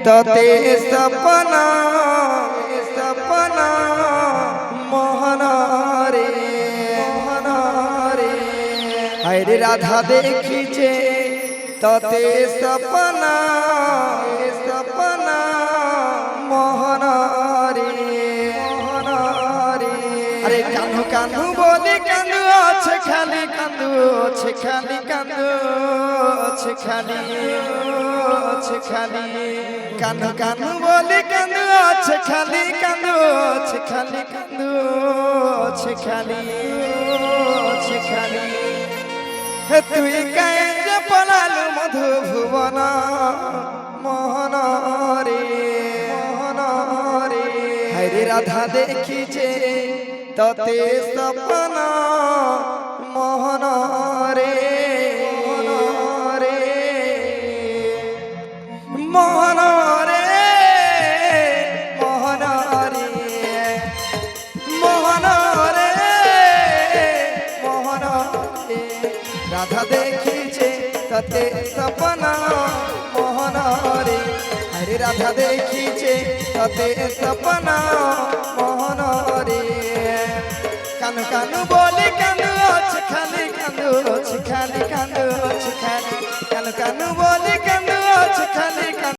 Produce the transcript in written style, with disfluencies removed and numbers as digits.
तते सपना सपना मोहना रे अरे राधा देखी जे तते सपना सपना मोहना रे अरे कान्हू कान्हू बोले कांदू আছে খালি কান্দু আছে খালি কান্দু আছে খালি কান্হু কান্হু बोले कांदू আছে খালি কান্দু আছে খালি কান্দু আছে খালি হে তুই কায়ে যে পলালু মধু ভুবন মোহন রে হরে রাধা দেখি যে तते सपना मोहन रे मोहन रे मोहन रे मोहन रे मोहन रे राधा देखी जे तते सपना मोहन रे हरे राधा देखी जे तते सपना मोहन रे कानू कानू बोले कांदू আছে খালি কান্দু আছে খালি কান্দু আছে খালি কানू कानू बोले कांदू আছে খালি